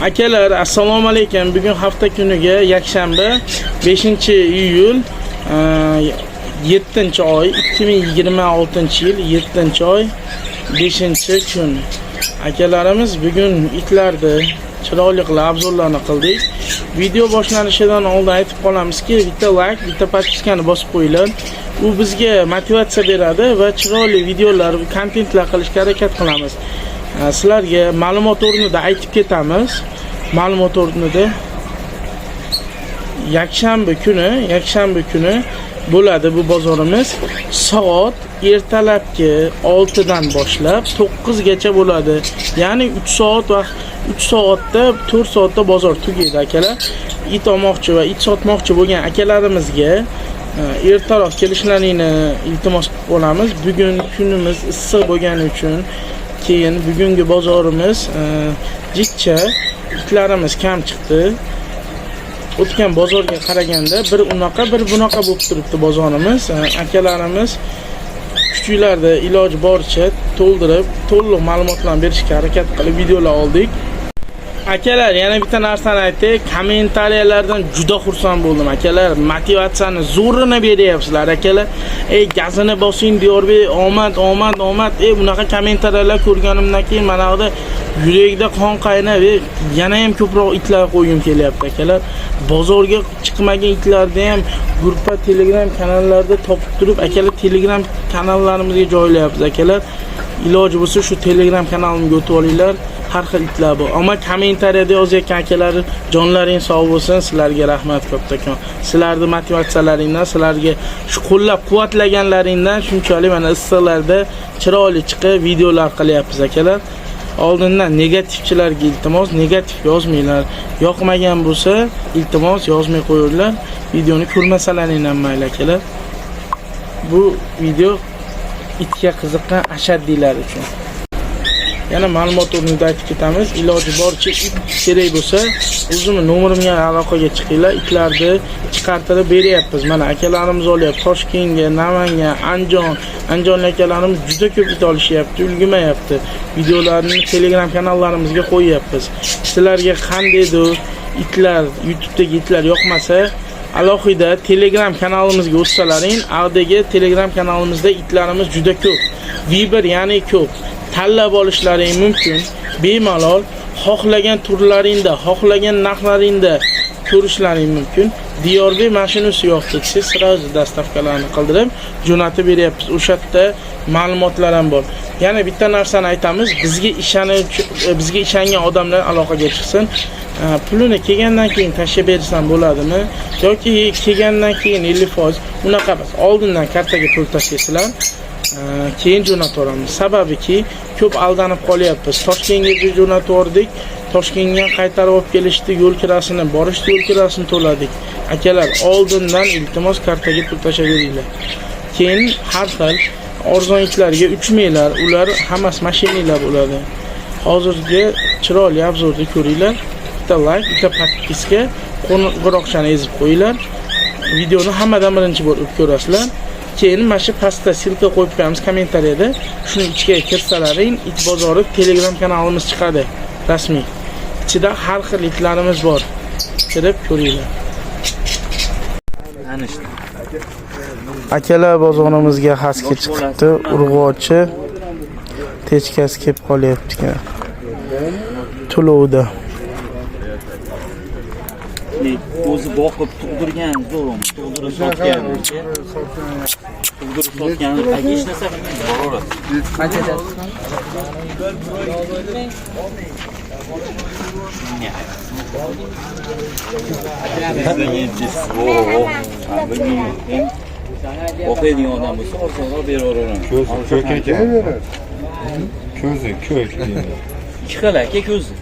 Akalar, assalomu alaykum. Bugun hafta kuniga yakshanba 5-iyul 7-oy 2026-yil 7-oy 5-kun. Akalarimiz bugun itlarni chiroyli qilib obzorlarni qildik. Video boshlanishidan oldin aytib qolamizki, bitta like, bitta podpiskani bosib qo'yinglar. U bizga motivatsiya beradi va chiroyli videolar, kontentlar qilishga harakat qilamiz. Sizlarga ma'lumot o'rnida aytib ketamiz. Ma'lumot o'rnida yakshanba kuni bo'ladi bu bozorimiz. Soat ertalabki 6 dan boshlab 9 gacha bo'ladi. Ya'ni 3 soat vaqt, 3 soatda, 4 soatda bozor tugaydi akalar. It olmoqchi va it sotmoqchi bo'lgan akalarimizga ertaroq kelishlarini iltimos qilamiz. Bugun kunimiz issiq bo'lgani uchun keyin bugungi bozorimiz jichcha, itlarimiz kam chiqdi. O'tgan bozorga qaraganda bir unaqa, bir bunaqa bo'lib turibdi bozorimiz. Akalarimiz kuchuklarda iloji boricha to'ldirib, to'liq ma'lumotlarni berishga harakat qilib videolar oldik. Akalar, yana bitta narsani aytay, kommentariyalardan juda xursand bo'ldim akalar. Motivatsiyani zo'rini beryapsizlar akalar. Gazini bosing Diyorbek, omad. Bunaqa kommentariyalar ko'rganimdan keyin mana bu yurakda qon qaynab, yana ham ko'proq itlar qo'yim kelyapti akalar. Bozorga chiqmagan itlarni ham gruppa Telegram kanallarida topib turib, akalar Telegram kanallarimizga joylayapmiz akalar. Iloji bo'lsa shu Telegram kanalimga o'tib olinglar. Har xil itlar bor. Ammo kommentariyada yozayotgan akalar, jonlaring sog' bo'lsin, sizlarga rahmat kattakon. Sizlarning motivatsiyalaringdan, sizlarga shu qo'llab-quvvatlaganlaringdan shunchalik mana issiqlarda chiroyli chiqib videolar qilyapmiz akalar. Oldindan negativchilarga iltimos, negativ yozmanglar. Yoqmagan bo'lsa, iltimos yozmay qo'yinglar. Videoni ko'rmasalaring ham mayli akalar. Bu video itga qiziqqan ashaddiylar uchun. Yana ma'lumot o'rnida aytib ketamiz. Iloji boricha it kerak bo'lsa, o'zimning nomerimga aloqaga chiqinglar. Itlarni chiqartirib beryapmiz. Mana akalarimiz olyapti. Toshkentga, Namangan, Andijon akalarimiz juda ko'p it olishyapti, ulgurmayapti. Videolarni Telegram kanallarimizga qo'yyapmiz. Sizlarga qandaydir itlar, YouTube'dagi itlar yoqmasa, alohida Telegram kanalimizga o'tsalaring, aldagi Telegram kanalimizda itlarimiz juda ko'p. Viber ya'ni ko'p. Tanlab olishlaring mumkin. Bemalol xohlagan turlaringda, xohlagan narxlaringda ko'rishlaring mumkin. Diyorbek mashinasi yo'qdi, siz sразу dastavkalarni qildirib jo'natib beryapmiz. O'sha yerda ma'lumotlar ham bor. Yana bitta narsani aytamiz, bizga ishongan odamlar aloqaga chiqsin. Pulini kelgandan keyin tashib bersam bo'ladimi yoki kelgandan keyin 50% unaqa emas. Oldindan kartaga pul tashlaysizlar. Keyin jo'natamiz. Sababiki ko'p aldanib qolyapmiz. Toshkentga jo'natib yordik. Toshkentga qaytarib olib kelishdi, yo'l kirasini, borishdi, yo'l kirasini to'ladik. Akalar, oldindan iltimos kartaga pul tashlaveringlar. Keyin har xil arzon itlarga uchmanglar. Ular hammasi mashinalar bo'ladi. Hozirgi chiroyli obzorni ko'ringlar. Bitta like, bitta podpiska, qo'ng'iroqchani ezib qo'yinglar. Videoni hammadan birinchi bo'lib ko'rasizlar. Keyin mana shu pastda silka qo'yib qo'yamiz kommentariyada. Shuning ichiga kirsalaring, it bozori Telegram kanalimiz chiqadi. Rasmiy. Ichida har xil itlarimiz bor. Kirib ko'ringlar. Akalar, bozorimizga xaski chiqibdi. Urg'ochi techkasi kelib qolyapti. To'lovda. O'zi boqib tug'dirgan zo'rim, tug'dirib sotgan. Tug'dirib sotgan, aka hech narsa qilmaydi. Qanchadan? O'qiydigan odam bo'lsa, orqaga beraveraman. Ko'zi ko'k. Ikki xil aka ko'zi.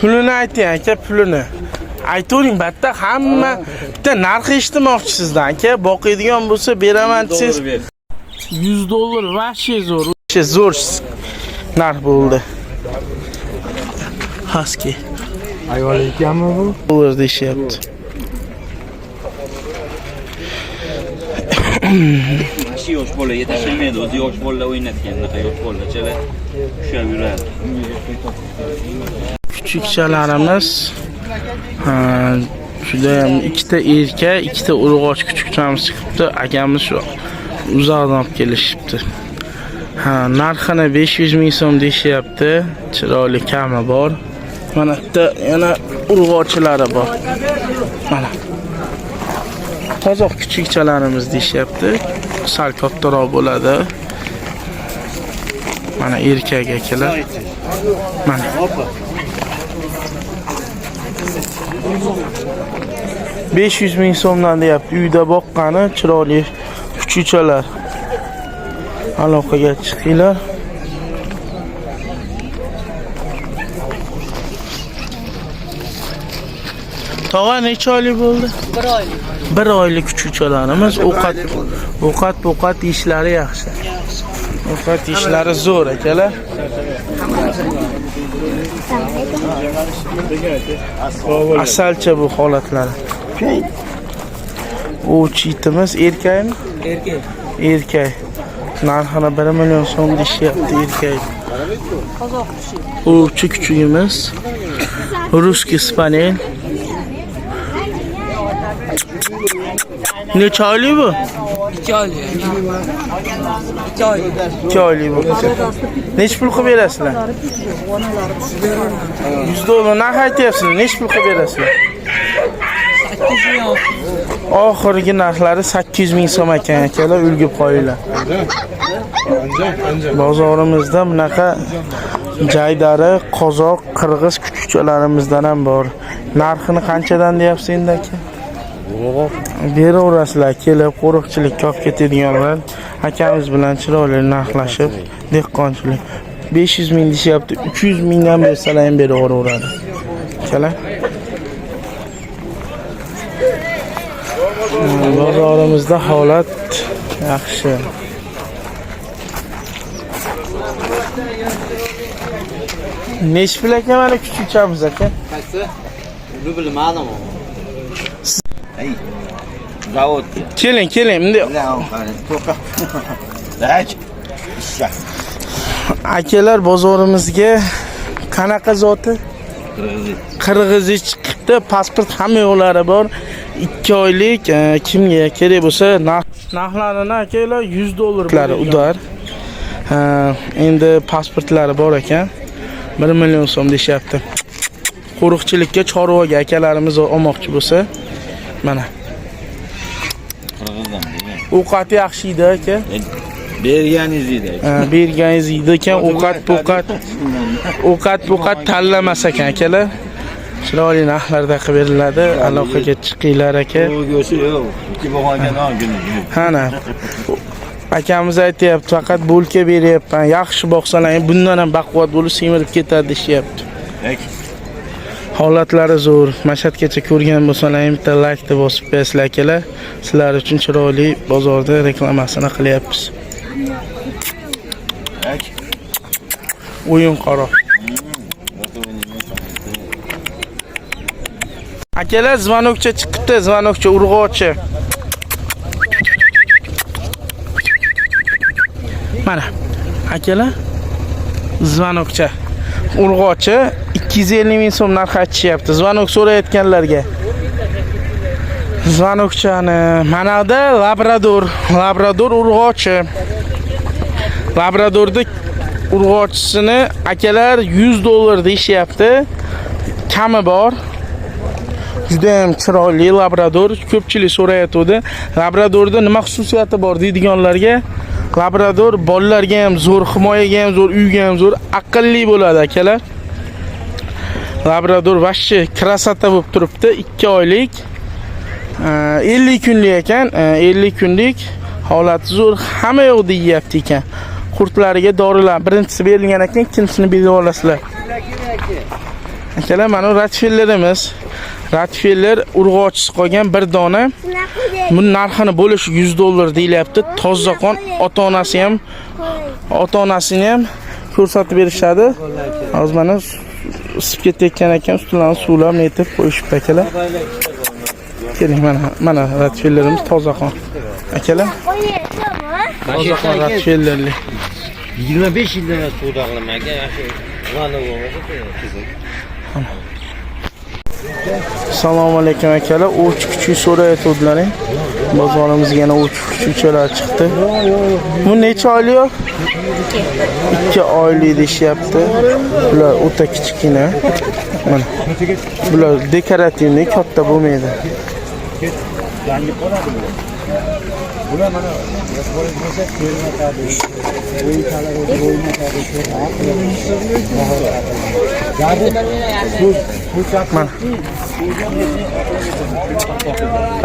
Pulini ayting aka, pulini. Aytavering, batta hamma bitta narx eshitmoqchisizdan aka, boqiydigan bo'lsa beraman siz. $100 vashi zo'r. Zo'r narx bo'ldi. Husky. Ayol ekanmi bu? Dollar deyapti. necha yosh bola yetashamaydi, o'zi yosh bolalar o'ynatgan, bunaqa yosh bolachalar ushlab yuradi. Kuchukchalarimiz juda ham ikkita erkak, ikkita urg'och kuchukchamiz chiqibdi. Akamiz shu uzoqdan olib kelishibdi. Narxini 500 ming so'm deyishyapti. Chiroyli kami bor. Mana bitta yana urg'ochlari bor. Mana. Qozoq kuchukchalarimiz deyishyapti. Sal kattaroq bo'ladi. Mana erkak akalar. Mana. 500 ming so'mdan deyapti. Uyda boqqani chiroyli kuchukchalar. Aloqaga chiqinglar. Tog'a necha oylik bo'ldi? 1 oylik. 1 oylik kuchukchalarimiz ovqat ishlari yaxshi. Ovqat ishlari zo'r akalar. Asalcha bu holatlari. U chitimiz erkakmi? Erkak. Erkak. Narxini 1 million so'm deyishyapti erkak. Qozoq kuchi. U kuchugimiz. Ruski spanel. Necha oylik bu? 2 oylik. 2 oylik. 2 oylik bu. Necha pul qilib berasizlar? $100 narx aytyapsizlar. Necha pul qilib berasizlar? 8 ming. Oxirgi narxlari 800 ming so'm ekan akalar, ulgib qo'yinglar. Bozorimizda bunaqa jaydari, qozoq, qirg'iz kuchukchalarimizdan ham bor. Narxini qanchadan deyapsiz endi aka? Beraverasizlar, kelib qo'riqchilikka olib ketadiganlar. Akamiz bilan chiroyli narxlashib, dehqonchilik. 500 ming deyapti, 300 mingdan bersalar ham beraveradi. Akalar. Bozorimizda holat yaxshi. Necha pul ekan mana kuchukchamiz aka? Qaysi? Uni bilmadim. Ey. Zavod. Keling, endi To'qa. Dach. akalar bozorimizga qanaqa zoti? Qirg'izi chiqibdi, pasport hamma yo'llari bor. 2 oylik kimga kerak bo'lsa narxlarini akalar $100 udar. Endi pasportlari bor ekan. 1 million so'm deyapti. Qo'riqchilikka chorvaga akalarimiz olmoqchi bo'lsa, mana. Qirg'izdan degan. Ovqat yaxshi edi aka. Berganingiz edi. Berganingiz edi ekan, ovqat tanlamas ekan akalar. Chiroyli narxlarda qilib beriladi. Aloqaga chiqinglar aka. Go'shi yo'q. 2 bo'lgan kuni. Ana. Akamiz aytayapti, faqat bo'lka beryapman. Yaxshi boqsalar, bundan ham baquvvat bo'lib semirib ketadi deyapti. Holatlari zo'r. Mashhadgacha ko'rgan bo'lsalar, bitta like bosib qo'yasizlar akalar. Sizlar uchun chiroyli bozorda reklamasini qilyapmiz. O'yin qaro. Akalar zvanokcha chiqibdi, zvanokcha urg'ochi. Mana akalar zvanokcha urg'ochi 250 ming so'm narx aytishyapti. Zvanok so'rayotganlarga. Zvanokchani manada labrador urg'ochi. Labradorda urg'ochisini akalar $100 deyishyapti. Kami bor. Juda ham chiroyli labrador, ko'pchilik so'rayotdi. Labradorda nima xususiyati bor deydiganlarga, labrador bolalarga ham zo'r, himoyaga ham zo'r, uyga ham zo'r, aqlli bo'ladi akalar. Labrador vashchi krasota bo'lib turibdi, 2 oylik. 50 kunlik ekan, 50 kunlik. Holati zo'r, hamma yo'q deyapti ekan. Qurtlariga dorilar birinchisi berilgan ekan, ikkinchisini berib olasizlar. Akalar, mana ratfellerimiz. Ratfeller urg'ochisi qolgan bir dona. Buni narxini bo'lish $100 deyilyapti. Tozaqon ota-onasini ham ko'rsatib berishadi. Hozir mana isib ketayotgan ekan, ustidan suvlab netib qo'yishibdi akalar. Keling, mana ratfellerimiz Tozaqon. Akalar. Qozoqlar ratfellerli. 25 yildan suvda qilmagan yaxshi vana bo'lmasa qiziq. Assalomu alaykum akalar. O'ch kuchi so'rayotganlaring. Bozorimizga yana o'ch kuchilar chiqdi. Bu necha oylik? 2 oylik deyapti. Bular o'ta kichkina. Mana. Bular dekorativni, katta bo'lmaydi.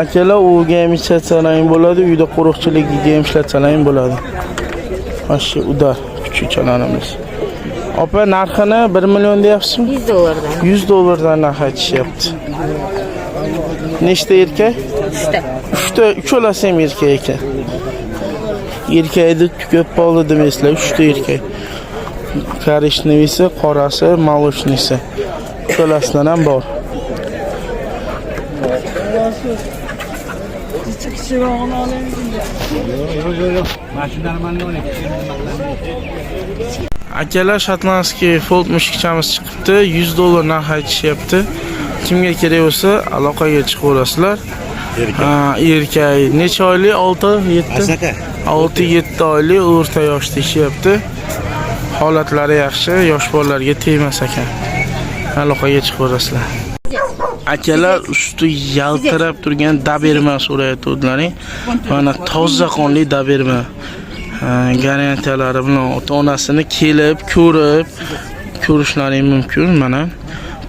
Akalar uga ham ishlatsalaring bo'ladi, uyda qo'riqchiligiga ham ishlatsalaring bo'ladi. Mana shu udar kuchukchalarimiz. Opa, narxini 1 million deyapsizmi? 100 dollardan. 100 dollardan narx aytishyapti. Nechta erkak? 3ta, uchalasi ham erkak ekan. Erkakni ko'p qoldi demaysizlar, 3ta erkak. Koreshnivisi, qorasi, moloshnisi. Uchalasidan ham bor. Akalar, shotlandskiy fold mushukchamiz chiqibdi. 100 dollar narx aytishyapti. Kimga kerak bo'lsa, aloqaga chiqaverasizlar. Erkak necha oylik? 6-7. 6-7 oylik o'rta yosh deyishyapti. Holatlari yaxshi, yosh bolalarga tegmas ekan. Aloqaga chiqaverasizlar. Akalar, usti yaltirab turgan daberma so'rayotganlaring. Mana toza qonli daberma. Garantiyalari bilan ota-onasini kelib, ko'rib ko'rishlaring mumkin. Mana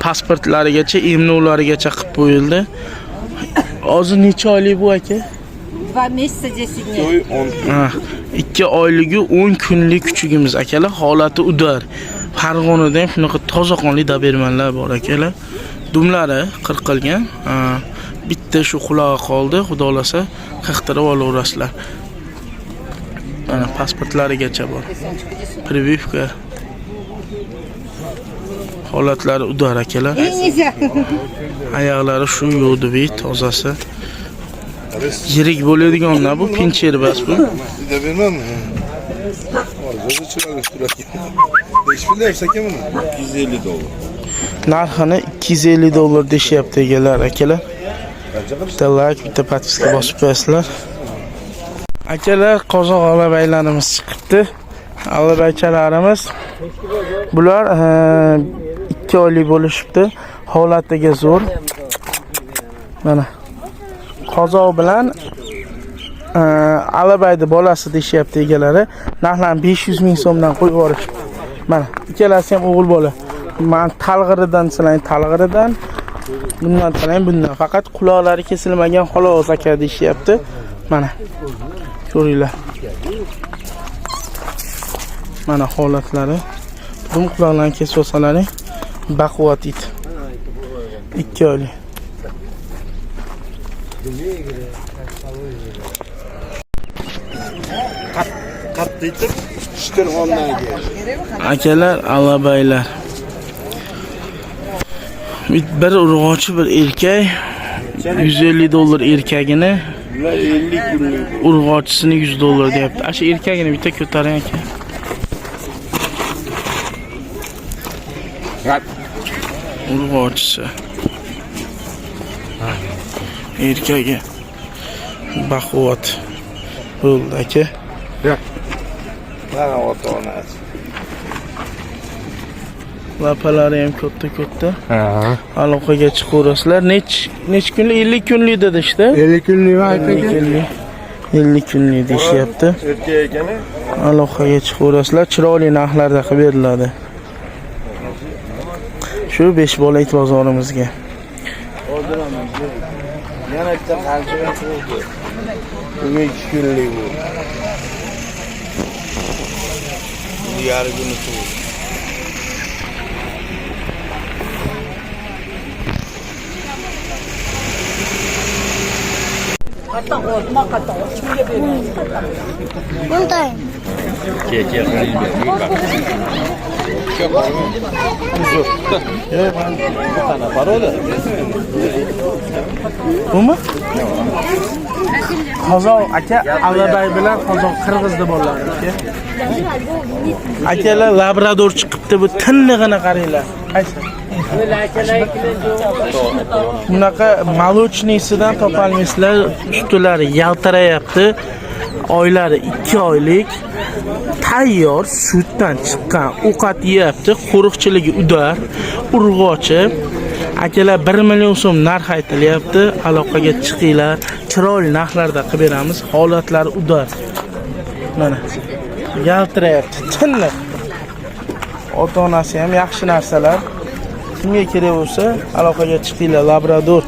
pasportlarigacha, emlovlarigacha qilib qo'yildi. Hozir necha oylik bu aka? 2 месяца 10 дней. 2 oyligi 10 kunlik kuchugimiz akalar, holati udar. Farg'onada ham shunaqa toza qonli dabermanlar bor akalar. Dumlari qirqilgan. Bitta shu qulog'i qoldi, xudo xolasa qiqtirib olaverasizlar. Mana pasportlarigacha bor. Privivka. Holatlari udar akalar. Oyoqlari shu yo'dibi, tozasi. Yirik bo'ladiganlar bu pincher bas bu. Daberman mi? Hozir chiroyli turadi. Besh pul debsaka buni? 250 dollar. Narxini 250 dollar deyapti egalar akalar. Bitta like, bitta podpiska bosib qo'yasizlar. Akalar, qozoq alabaylarimiz chiqibdi. Alabaychalarimiz bular 2 oylik bo'lishibdi. Holatiga zo'r. Mana qozoq bilan alabaydi bolasi deyapti egalari. Narxlarni 500 ming so'mdan qo'yib yuborishibdi. Mana ikkalasi ham o'g'il bola. Men talg'iridan silang, talg'iridan, bundan silang, bundan. Faqat quloqlari kesilmagan xolos aka deyapti. Mana ko'ringlar. Mana holatlari. Dum quloqlarni kesib olsalaring, baquvvat it. 2 oylik. Qattiq etib, shtirxondan Akalar, alabaylar. Bir urg'ochi, bir erkak. 150 dollar erkagini, 50 kunlik. urg'ochisini 100 dollar deyapti. Asha erkagini bitta ko'taring aka. Urg'ochisi. Erkagi. Baquvvat. Bo'ldi aka. Mana ota-onasi. Lapalari ham katta-katta. Ha. Aloqaga chiqaverasizlar. Nech kunlik? 50 kunlik dedi işte. 50 kunlik aytgan. 50 kunlik deyapti. Erkak ekani. Aloqaga chiqaverasizlar. Chiroyli narxlarda qilib beriladi. Shu 5 bola it bozorimizga. Yana bitta qanchaga turibdi? Bu 2 kunlik bu. Bu yarım kuni turibdi. Bunday. Bumi? Qozoq aka Allabay bilan qozoq qirg'izda bolalar aka. Akalar labrador chiqibdi, bu tinlig'ini qaranglar. Qaysi? Bunaqa молочныйsidan topolmaysizlar, ustilari yaltirayapti. Oylari 2 oylik. Tayyor sutdan chiqqan ovqat yeyapti, qo'riqchiligi udar, urg'ochi. Akalar 1 million so'm narx aytilyapti. Aloqaga chiqinglar. Chiroyli narxlarda qilib beramiz. Holatlari udar. Mana yaltirayapti, tinliq. Ota-onasi ham yaxshi narsalar. Kimga kerak bo'lsa, aloqaga chiqinglar. Labrador